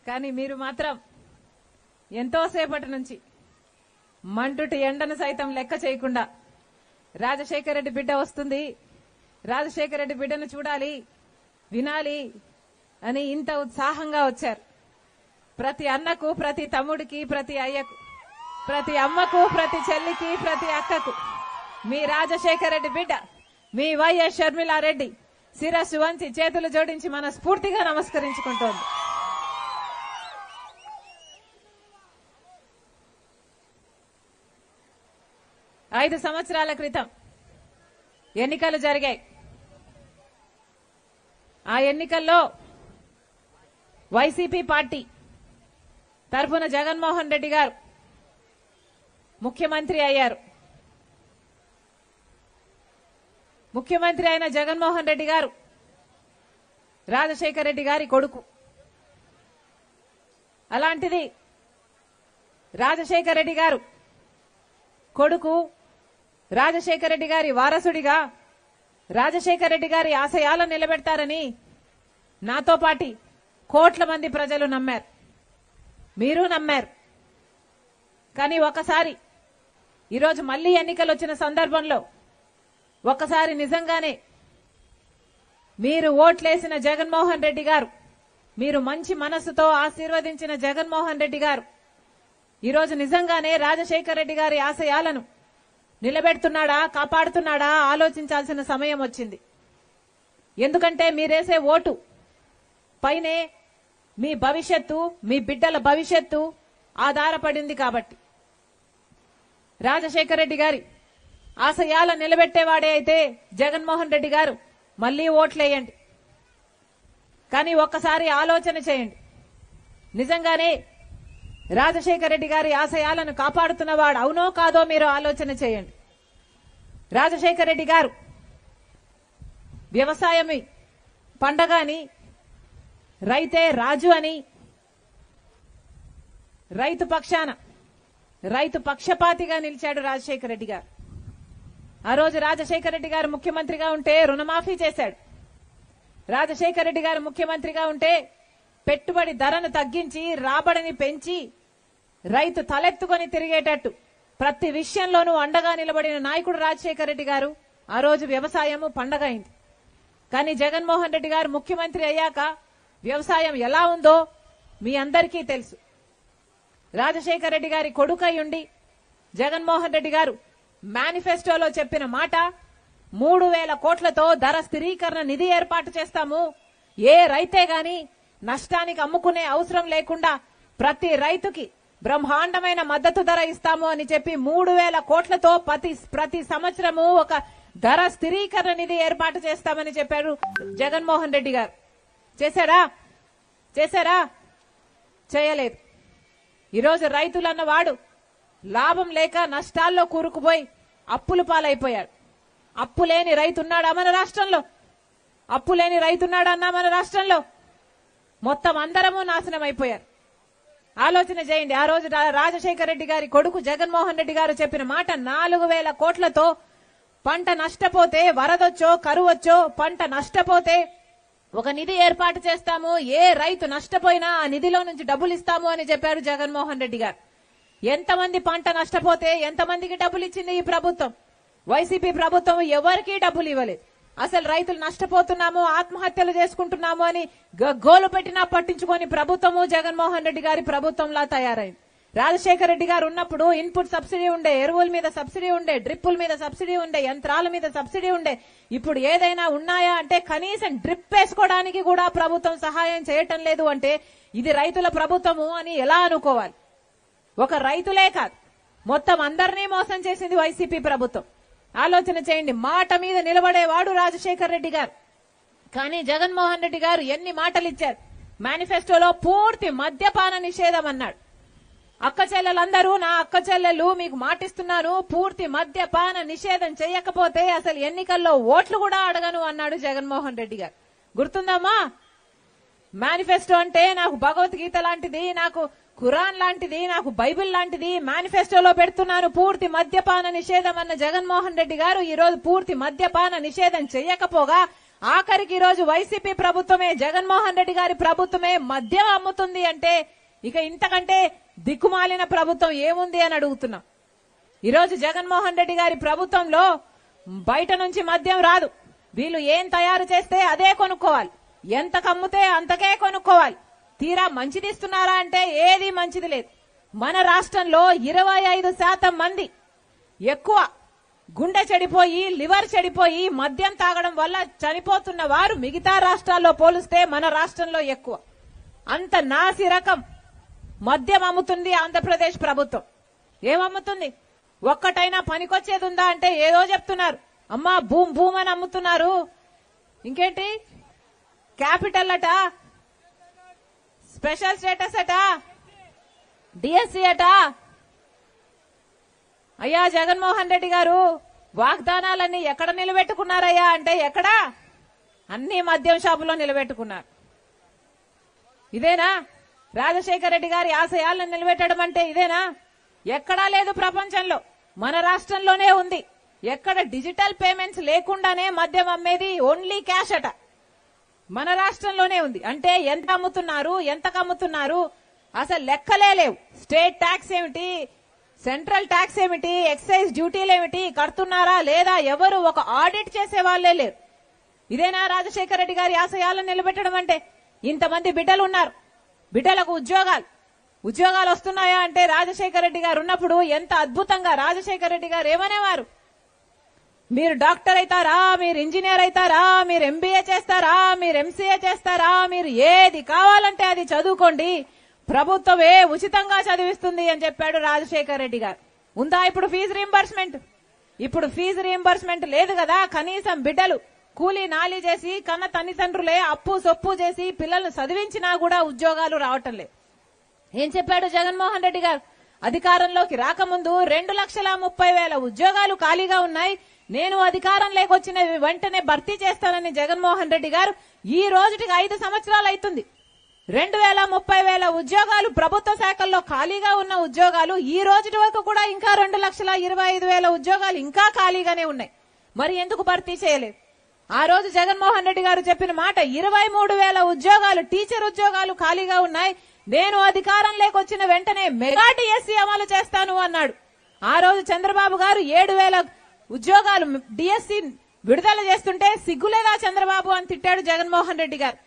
కానీ మీరు మాత్రం ఎంతోసేపటి నుంచి మంటుటి ఎండను సైతం లెక్క చేయకుండా రాజశేఖర రెడ్డి బిడ్డ వస్తుంది, రాజశేఖర రెడ్డి బిడ్డను చూడాలి, వినాలి అని ఇంత ఉత్సాహంగా వచ్చారు. ప్రతి అన్నకు, ప్రతి తమ్ముడికి, ప్రతి అయ్యకు, ప్రతి అమ్మకు, ప్రతి చెల్లికి, ప్రతి అక్కకు మీ రాజశేఖర రెడ్డి బిడ్డ, మీ వైఎస్ షర్మిలారెడ్డి శిరస్సు వంచి చేతులు జోడించి మనస్ఫూర్తిగా నమస్కరించుకుంటోంది. ఐదు సంవత్సరాల క్రితం ఎన్నికలు జరిగాయి. ఆ ఎన్నికల్లో వైసీపీ పార్టీ తరఫున జగన్మోహన్ రెడ్డి గారు ముఖ్యమంత్రి అయ్యారు. ముఖ్యమంత్రి అయిన జగన్మోహన్ రెడ్డి గారు రాజశేఖర రెడ్డి గారి కొడుకు. అలాంటిది రాజశేఖర రెడ్డి గారు కొడుకు, రాజశేఖర రెడ్డి గారి వారసుడిగా రాజశేఖర రెడ్డి గారి ఆశయాలను నిలబెడతారని నాతో పాటి కోట్ల మంది ప్రజలు నమ్మారు, మీరు నమ్మారు. కానీ ఒకసారి ఈరోజు మళ్లీ ఎన్నికలు వచ్చిన సందర్భంలో ఒకసారి నిజంగానే మీరు ఓట్లేసిన జగన్మోహన్ రెడ్డి గారు, మీరు మంచి మనసుతో ఆశీర్వదించిన జగన్మోహన్ రెడ్డి గారు ఈరోజు నిజంగానే రాజశేఖర రెడ్డి గారి ఆశయాలను నిలబెడుతున్నాడా, కాపాడుతున్నాడా ఆలోచించాల్సిన సమయం వచ్చింది. ఎందుకంటే మీరేసే ఓటు పైనే మీ భవిష్యత్తు, మీ బిడ్డల భవిష్యత్తు ఆధారపడింది. కాబట్టి రాజశేఖర రెడ్డి గారి ఆశయాల నిలబెట్టేవాడే అయితే జగన్మోహన్ రెడ్డి గారు మళ్లీ ఓట్లేయండి. కానీ ఒక్కసారి ఆలోచన చేయండి, నిజంగానే రాజశేఖర రెడ్డి గారి ఆశయాలను కాపాడుతున్నవాడు అవునో కాదో మీరు ఆలోచన చేయండి. రాజశేఖర రెడ్డి గారు వ్యవసాయమి పండగ అని, రైతే రాజు అని, రైతు పక్షాన రైతు పక్షపాతిగా నిలిచాడు రాజశేఖర రెడ్డి గారు. ఆ రోజు రాజశేఖర రెడ్డి గారు ముఖ్యమంత్రిగా ఉంటే రుణమాఫీ చేశాడు. రాజశేఖర రెడ్డి గారు ముఖ్యమంత్రిగా ఉంటే పెట్టుబడి ధరను తగ్గించి రాబడిని పెంచి రైతు తలెత్తుకొని తిరిగేటట్టు ప్రతి విషయంలోనూ అండగా నిలబడిన నాయకుడు రాజశేఖర రెడ్డి గారు. ఆ రోజు వ్యవసాయము పండగ అయింది. కానీ జగన్మోహన్ రెడ్డి గారు ముఖ్యమంత్రి అయ్యాక వ్యవసాయం ఎలా ఉందో మీ అందరికీ తెలుసు. రాజశేఖర రెడ్డి గారి కొడుకై ఉండి జగన్మోహన్ రెడ్డి గారు మేనిఫెస్టోలో చెప్పిన మాట 3,000 కోట్లతో ధర స్థిరీకరణ నిధి ఏర్పాటు చేస్తాము, ఏ రైతే గాని నష్టానికి అమ్ముకునే అవసరం లేకుండా ప్రతి రైతుకి బ్రహ్మాండమైన మద్దతు ధర ఇస్తాము అని చెప్పి 3,000 కోట్లతో ప్రతి సంవత్సరము ఒక ధర స్థిరీకరణ నిధి ఏర్పాటు చేస్తామని చెప్పారు జగన్మోహన్ రెడ్డి గారు. చేశారా? చేయలేదు. ఈరోజు రైతులన్నవాడు లాభం లేక నష్టాల్లో కూరుకుపోయి అప్పుల పాలైపోయాడు. అప్పు లేని రైతున్నాడా మన రాష్ట్రంలో? అప్పు లేని రైతున్నాడన్నా మన రాష్ట్రంలో? మొత్తం అందరము నాశనం అయిపోయారు. ఆలోచన చేయండి. ఆ రోజు రాజశేఖర రెడ్డి గారి కొడుకు జగన్మోహన్ రెడ్డి గారు చెప్పిన మాట 4,000 కోట్లతో పంట నష్టపోతే, వరదొచ్చో కరువొచ్చో పంట నష్టపోతే ఒక నిధి ఏర్పాటు చేస్తాము, ఏ రైతు నష్టపోయినా ఆ నిధిలో నుంచి డబ్బులు ఇస్తాము అని చెప్పారు జగన్మోహన్ రెడ్డి గారు. ఎంతమంది పంట నష్టపోతే ఎంతమందికి డబ్బులు ఇచ్చింది ఈ ప్రభుత్వం? వైసీపీ ప్రభుత్వం ఎవరికీ డబ్బులు ఇవ్వలేదు. అసలు రైతులు నష్టపోతున్నాము, ఆత్మహత్యలు చేసుకుంటున్నాము అని గోలు పెట్టినా పట్టించుకొని ప్రభుత్వము జగన్మోహన్ రెడ్డి గారి ప్రభుత్వంలా తయారైంది. రాజశేఖర రెడ్డి గారు ఉన్నప్పుడు ఇన్పుట్ సబ్సిడీ ఉండే, ఎరువుల మీద సబ్సిడీ ఉండే, డ్రిప్పుల మీద సబ్సిడీ ఉండే, యంత్రాల మీద సబ్సిడీ ఉండే. ఇప్పుడు ఏదైనా ఉన్నాయా అంటే కనీసం డ్రిప్ వేసుకోవడానికి కూడా ప్రభుత్వం సహాయం చేయటం లేదు. అంటే ఇది రైతుల ప్రభుత్వము అని ఎలా అనుకోవాలి? ఒక రైతులే కాదు, మొత్తం అందరినీ మోసం చేసింది వైసీపీ ప్రభుత్వం. ఆలోచన చేయండి. మాట మీద నిలబడేవాడు రాజశేఖర రెడ్డి గారు. కానీ జగన్మోహన్ రెడ్డి గారు ఎన్ని మాటలు ఇచ్చారు. మేనిఫెస్టోలో పూర్తి మద్యపాన నిషేధం అన్నాడు. అక్క చెల్లెలందరూ, నా అక్క చెల్లెలు మీకు మాటిస్తున్నాను, పూర్తి మద్యపాన నిషేధం చేయకపోతే అసలు ఎన్నికల్లో ఓట్లు కూడా అడగను అన్నాడు జగన్మోహన్ రెడ్డి గారు. గుర్తుందమ్మా? మేనిఫెస్టో అంటే నాకు భగవద్గీత లాంటిది, నాకు ఖురాన్ లాంటిది, నాకు బైబిల్ లాంటిది, మేనిఫెస్టోలో పెడుతున్నాను పూర్తి మద్యపాన నిషేధం అన్న జగన్మోహన్ రెడ్డి గారు ఈ రోజు పూర్తి మద్యపాన నిషేధం చేయకపోగా ఆఖరికి ఈ రోజు వైసీపీ ప్రభుత్వమే, జగన్మోహన్ రెడ్డి గారి ప్రభుత్వమే మద్యం అమ్ముతుంది అంటే ఇక ఇంతకంటే దిక్కుమాలిన ప్రభుత్వం ఏముంది అని అడుగుతున్నాం. ఈరోజు జగన్మోహన్ రెడ్డి గారి ప్రభుత్వంలో బయట నుంచి మద్యం రాదు. వీళ్ళు ఏం తయారు చేస్తే అదే కొనుక్కోవాలి, ఎంత కమ్ముతే అంతకే కొనుక్కోవాలి. తీరా మంచిది ఇస్తున్నారా అంటే ఏది మంచిది లేదు. మన రాష్ట్రంలో 25% మంది ఎక్కువ గుండె చెడిపోయి లివర్ చెడిపోయి మద్యం తాగడం వల్ల చనిపోతున్న వారు మిగతా రాష్ట్రాల్లో పోలిస్తే మన రాష్ట్రంలో ఎక్కువ. అంత నాసి రకం మద్యం అమ్ముతుంది ఆంధ్రప్రదేశ్ ప్రభుత్వం. ఏమమ్ముతుంది? ఒక్కటైనా పనికొచ్చేది ఉందా అంటే ఏదో చెప్తున్నారు. అమ్మా భూమ్ భూమ్ అని అమ్ముతున్నారు. ఇంకేంటి క్యాపిటల్ అట, స్పెషల్ స్టేటస్ అట, డిఎస్సి అట. అయ్యా జగన్మోహన్ రెడ్డి గారు వాగ్దానాలన్నీ ఎక్కడ నిలబెట్టుకున్నారయ్యా అంటే ఎక్కడ? అన్ని మద్యం షాపులో నిలబెట్టుకున్నారు. ఇదేనా రాజశేఖర రెడ్డి గారి ఆశయాలను నిలబెట్టడం అంటే? ఇదేనా? ఎక్కడా లేదు ప్రపంచంలో, మన రాష్ట్రంలోనే ఉంది. ఎక్కడ డిజిటల్ పేమెంట్స్ లేకుండానే మద్యం అమ్మేది, ఓన్లీ క్యాష్ అట, మన రాష్ట్రంలోనే ఉంది. అంటే ఎంత అమ్ముతున్నారు, ఎంతకు అమ్ముతున్నారు అసలు లెక్కలే లేవు. స్టేట్ ట్యాక్స్ ఏమిటి, సెంట్రల్ ట్యాక్స్ ఏమిటి, ఎక్సైజ్ డ్యూటీలు ఏమిటి, కడుతున్నారా లేదా ఎవరు ఒక ఆడిట్ చేసే వాళ్లే లేరు. ఇదేనా రాజశేఖర రెడ్డి గారి ఆశయాలను నిలబెట్టడం అంటే? ఇంతమంది బిడ్డలు ఉన్నారు, బిడ్డలకు ఉద్యోగాలు వస్తున్నాయా అంటే రాజశేఖర రెడ్డి గారు ఉన్నప్పుడు ఎంత అద్భుతంగా రాజశేఖర రెడ్డి గారు ఏమనేవారు? మీరు డాక్టర్ అవుతారా, మీరు ఇంజనీర్ అవుతారా, మీరు ఎంబీఏ చేస్తారా, మీరు ఎంసీఏ చేస్తారా, మీరు ఏది కావాలంటే అది చదువుకోండి, ప్రభుత్వమే ఉచితంగా చదివిస్తుంది అని చెప్పాడు రాజశేఖర రెడ్డి గారు. ఉందా ఇప్పుడు ఫీజు రీంబర్స్మెంట్? ఇప్పుడు ఫీజు రీంబర్స్మెంట్ లేదు కదా. కనీసం బిడ్డలు కూలీ నాలి చేసి కన్న తల్లిదండ్రులే అప్పు సొప్పు చేసి పిల్లల్ని చదివించినా కూడా ఉద్యోగాలు రావటం లేదు. ఏం చెప్పాడు జగన్మోహన్ రెడ్డి గారు? అధికారంలోకి రాకముందు 2,30,000 ఉద్యోగాలు ఖాళీగా ఉన్నాయి, నేను అధికారం లేకొచ్చిన వెంటనే భర్తీ చేస్తానని జగన్మోహన్ రెడ్డి గారు ఈ రోజుటికి 5 సంవత్సరాలు అవుతుంది. 2,30,000 ఉద్యోగాలు ప్రభుత్వ శాఖల్లో ఖాళీగా ఉన్న ఉద్యోగాలు ఈ రోజుటి వరకు కూడా ఇంకా 2,25,000 ఉద్యోగాలు ఇంకా ఖాళీగానే ఉన్నాయి. మరి ఎందుకు భర్తీ చేయలేదు? ఆ రోజు జగన్మోహన్ రెడ్డి గారు చెప్పిన మాట 23,000 ఉద్యోగాలు టీచర్ ఉద్యోగాలు ఖాళీగా ఉన్నాయి, నేను అధికారం లేకొచ్చిన వెంటనే మెగా డిఎస్సి అమలు చేస్తాను అన్నాడు. ఆ రోజు చంద్రబాబు గారు 7,000 ఉద్యోగాలు డిఎస్సి విడుదల చేస్తుంటే సిగ్గులేదా చంద్రబాబు అని తిట్టాడు జగన్మోహన్ రెడ్డి గారు.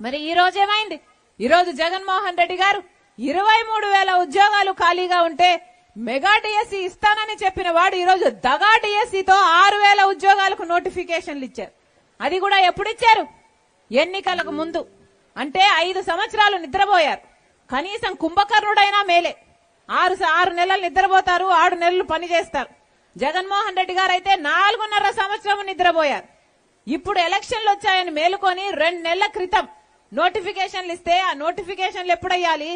మరి ఈ రోజు ఏమైంది? ఈ రోజు జగన్మోహన్ రెడ్డి గారు 23,000 ఉద్యోగాలు ఖాళీగా ఉంటే మెగా డిఎస్సి ఇస్తానని చెప్పిన వాడు ఈ రోజు దగా డిఎస్సితో 6,000 ఉద్యోగాలకు నోటిఫికేషన్లు ఇచ్చారు. అది కూడా ఎప్పుడు ఇచ్చారు? ఎన్నికలకు ముందు. అంటే 5 సంవత్సరాలు నిద్రపోయారు. కనీసం కుంభకర్ణుడైనా మేలే. 6 నెలలు నిద్రపోతారు, 6 నెలలు పని చేస్తారు. జగన్మోహన్ రెడ్డి గారు అయితే 4.5 సంవత్సరం నిద్రపోయారు. ఇప్పుడు ఎలక్షన్లు వచ్చాయని మేలుకొని 2 నెలల క్రితం నోటిఫికేషన్లు ఇస్తే ఆ నోటిఫికేషన్లు ఎప్పుడు అయ్యాలి,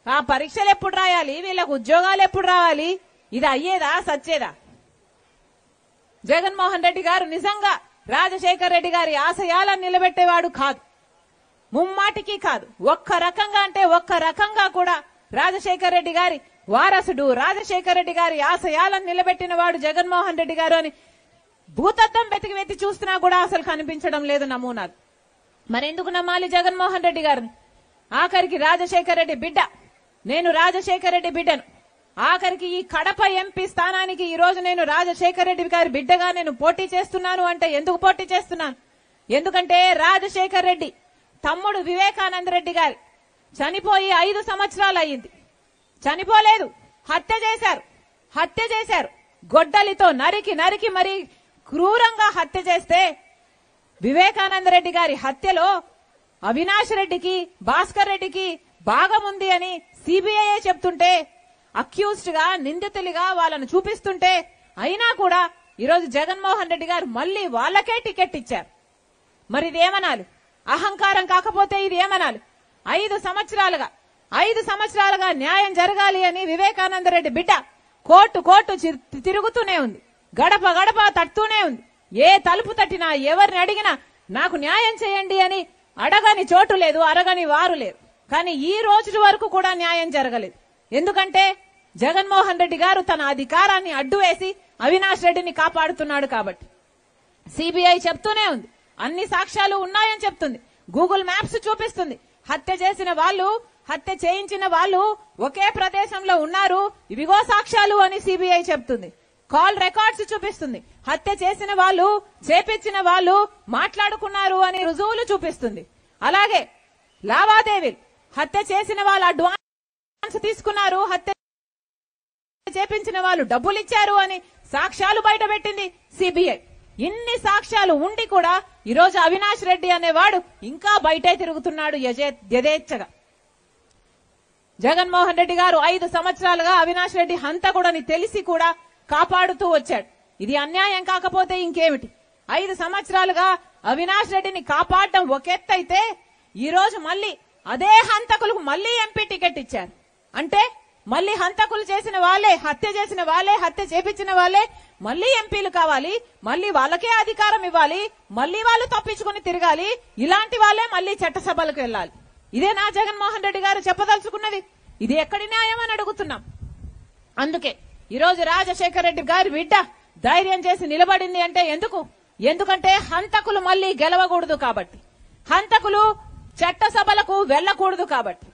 ఆ పరీక్షలు ఎప్పుడు రాయాలి, వీళ్ళకు ఉద్యోగాలు ఎప్పుడు రావాలి? ఇది అయ్యేదా సచ్చేదా? జగన్మోహన్ రెడ్డి గారు నిజంగా రాజశేఖర రెడ్డి గారి ఆశయాలను నిలబెట్టేవాడు కాదు, ముమ్మాటికి కాదు. ఒక్క రకంగా అంటే ఒక్క రకంగా కూడా రాజశేఖర రెడ్డి గారి వారసుడు, రాజశేఖర రెడ్డి గారి ఆశయాలను నిలబెట్టిన వాడు జగన్మోహన్ రెడ్డి గారు అని భూతత్వం వెతికి చూస్తున్నా కూడా అసలు కనిపించడం లేదు నమూనాలు. మరెందుకు నమ్మాలి జగన్మోహన్ రెడ్డి గారిని? ఆఖరికి రాజశేఖర రెడ్డి బిడ్డ, నేను రాజశేఖర రెడ్డి బిడ్డను, ఆఖరికి ఈ కడప ఎంపీ స్థానానికి ఈ రోజు నేను రాజశేఖర రెడ్డి గారి బిడ్డగా నేను పోటీ చేస్తున్నాను అంటే ఎందుకు పోటీ చేస్తున్నాను? ఎందుకంటే రాజశేఖర రెడ్డి తమ్ముడు వివేకానంద రెడ్డి గారి చనిపోయి 5 సంవత్సరాలు అయ్యింది. చనిపోలేదు, హత్య చేశారు. గొడ్డలితో నరికి మరి క్రూరంగా హత్య చేస్తే వివేకానంద రెడ్డి గారి హత్యలో అవినాష్ రెడ్డికి, భాస్కర్ రెడ్డికి భాగం ఉంది అని సిబిఐ చెప్తుంటే, అక్యూజ్డ్ గా నిందితులుగా వాళ్ళను చూపిస్తుంటే అయినా కూడా ఈరోజు జగన్మోహన్ రెడ్డి గారు మళ్లీ వాళ్ళకే టికెట్ ఇచ్చారు. మరి ఇదేమనాలి? అహంకారం కాకపోతే ఇది ఏమనాలి? 5 సంవత్సరాలుగా న్యాయం జరగాలి అని వివేకానంద రెడ్డి బిడ్డ కోర్టు తిరుగుతూనే ఉంది, గడప తట్టుతూనే ఉంది. ఏ తలుపు తట్టినా ఎవరిని అడిగినా నాకు న్యాయం చేయండి అని అడగని చోటు లేదు, అరగని వారు లేరు. కానీ ఈ రోజు వరకు కూడా న్యాయం జరగలేదు. ఎందుకంటే జగన్మోహన్ రెడ్డి గారు తన అధికారాన్ని అడ్డు వేసి అవినాష్ రెడ్డిని కాపాడుతున్నాడు కాబట్టి. సిబిఐ చెప్తూనే ఉంది, అన్ని సాక్ష్యాలు ఉన్నాయని చెప్తుంది. గూగుల్ మ్యాప్స్ చూపిస్తుంది. హత్య చేసిన వాళ్ళు, హత్య చేయించిన వాళ్ళు ఒకే ప్రదేశంలో ఉన్నారు, ఇవిగో సాక్ష్యాలు అని సిబిఐ చెప్తుంది. కాల్ రికార్డ్స్ చూపిస్తుంది. హత్య చేసిన వాళ్ళు, చేపించిన వాళ్ళు మాట్లాడుకున్నారు అని రుజువులు చూపిస్తుంది. అలాగే లావాదేవీలు, హత్య చేసిన వాళ్ళు అడ్వాన్స్ తీసుకున్నారు, హత్య చేపించిన వాళ్ళు డబ్బులు ఇచ్చారు అని సాక్ష్యాలు బయటపెట్టింది సిబిఐ. ఇన్ని సాక్ష్యాలు ఉండి కూడా ఈరోజు అవినాష్ రెడ్డి అనేవాడు ఇంకా బయటే తిరుగుతున్నాడు యథేచ్ఛగా. జగన్మోహన్ రెడ్డి గారు 5 సంవత్సరాలుగా అవినాష్ రెడ్డి హంతకుడని తెలిసి కూడా కాపాడుతూ వచ్చాడు. ఇది అన్యాయం కాకపోతే ఇంకేమిటి? 5 సంవత్సరాలుగా అవినాష్ రెడ్డిని కాపాడడం ఒక ఎత్తు అయితే, ఈ రోజు మళ్ళీ అదే హంతకులకు మళ్ళీ ఎంపీ టికెట్ ఇచ్చారు. అంటే మళ్ళీ హంతకులు చేసిన వాళ్ళే, హత్య చేసిన వాళ్ళే, హత్య చేపించిన వాళ్ళే మళ్ళీ ఎంపీలు కావాలి, మళ్ళీ వాళ్ళకే అధికారం ఇవ్వాలి, మళ్ళీ వాళ్ళు తప్పించుకుని తిరగాలి, ఇలాంటి వాళ్ళే మళ్ళీ చట్టసభలకు వెళ్లాలి. ఇదేనా జగన్మోహన్ రెడ్డి గారు చెప్పదలుచుకున్నది? ఇది ఎక్కడి న్యాయం అని అడుగుతున్నాం. అందుకే ఈరోజు రాజశేఖర రెడ్డి గారి బిడ్డ ధైర్యం చేసి నిలబడింది అంటే ఎందుకంటే హంతకులు మళ్ళీ గెలవకూడదు కాబట్టి, హంతకులు చట్టసభలకు వెళ్లకూడదు కాబట్టి.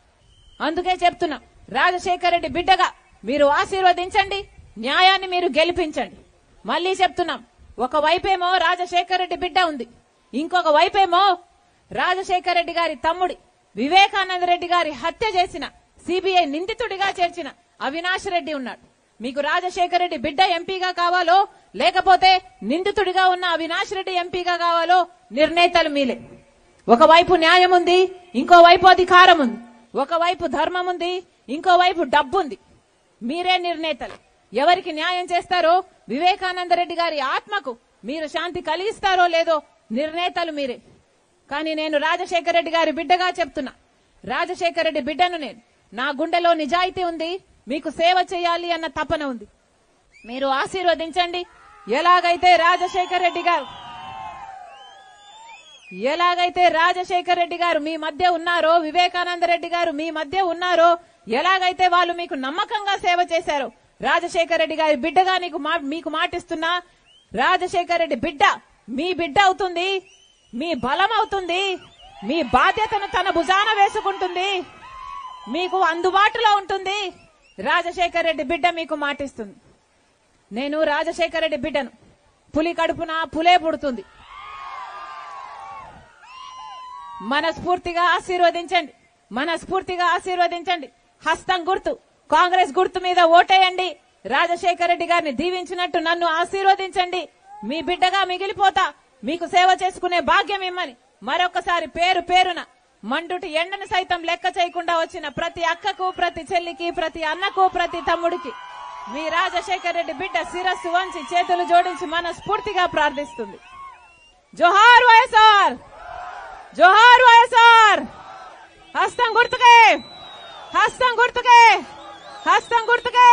అందుకే చెప్తున్నాం, రాజశేఖర రెడ్డి బిడ్డగా మీరు ఆశీర్వదించండి, న్యాయాన్ని మీరు గెలిపించండి. మళ్లీ చెప్తున్నాం, ఒకవైపేమో రాజశేఖర రెడ్డి బిడ్డ ఉంది, ఇంకొక వైపేమో రాజశేఖర రెడ్డి గారి తమ్ముడి వివేకానంద రెడ్డి గారి హత్య చేసిన సిబిఐ నిందితుడిగా చేర్చిన అవినాష్ రెడ్డి ఉన్నాడు. మీకు రాజశేఖర రెడ్డి బిడ్డ ఎంపీగా కావాలో లేకపోతే నిందితుడిగా ఉన్న అవినాష్ రెడ్డి ఎంపీగా కావాలో నిర్ణేతలు మీలే. ఒకవైపు న్యాయం ఉంది, ఇంకోవైపు అధికారం ఉంది. ఒకవైపు ధర్మం ఉంది, ఇంకోవైపు డబ్బు ఉంది. మీరే నిర్ణేతలు. ఎవరికి న్యాయం చేస్తారో, వివేకానంద రెడ్డి గారి ఆత్మకు మీరు శాంతి కలిగిస్తారో లేదో నిర్ణేతలు మీరే. కానీ నేను రాజశేఖర రెడ్డి గారి బిడ్డగా చెప్తున్నా, రాజశేఖర రెడ్డి బిడ్డను నేను. నా గుండెలో నిజాయితీ ఉంది, మీకు సేవ చేయాలి అన్న తపన ఉంది. మీరు ఆశీర్వదించండి. ఎలాగైతే రాజశేఖర రెడ్డి గారు మీ మధ్య ఉన్నారో, వివేకానంద రెడ్డి గారు మీ మధ్య ఉన్నారో, ఎలాగైతే వాళ్ళు మీకు నమ్మకంగా సేవ చేశారో, రాజశేఖర రెడ్డి గారి బిడ్డగా మీకు మాటిస్తున్నా, రాజశేఖర రెడ్డి బిడ్డ మీ బిడ్డ అవుతుంది, మీ బలం అవుతుంది, మీ బాధ్యతను తన భుజాన వేసుకుంటుంది, మీకు అందుబాటులో ఉంటుంది. రాజశేఖర రెడ్డి బిడ్డ మీకు మాటిస్తుంది. నేను రాజశేఖర రెడ్డి బిడ్డను. పులి కడుపున పులే పుడుతుంది. మనస్ఫూర్తిగా ఆశీర్వదించండి. హస్తం గుర్తు, కాంగ్రెస్ గుర్తు మీద ఓటేయండి. రాజశేఖర రెడ్డి గారిని దీవించినట్టు నన్ను ఆశీర్వదించండి. మీ బిడ్డగా మిగిలిపోతా, మీకు సేవ చేసుకునే భాగ్యం ఇమ్మని మరొకసారి పేరు పేరున మండుటి ఎండను సైతం లెక్క చేయకుండా వచ్చిన ప్రతి అక్కకు, ప్రతి చెల్లికి, ప్రతి అన్నకు, ప్రతి తమ్ముడికి మీ రాజశేఖర రెడ్డి బిడ్డ శిరస్సు వంచి చేతులు జోడించి మనస్ఫూర్తిగా ప్రార్థిస్తుంది. జోహార్ వైఎస్ఆర్, జోహార్ వైఎస్ఆర్. హస్తం గుర్తుకే, హస్తం గుర్తుకే, హస్తం గుర్తుకే.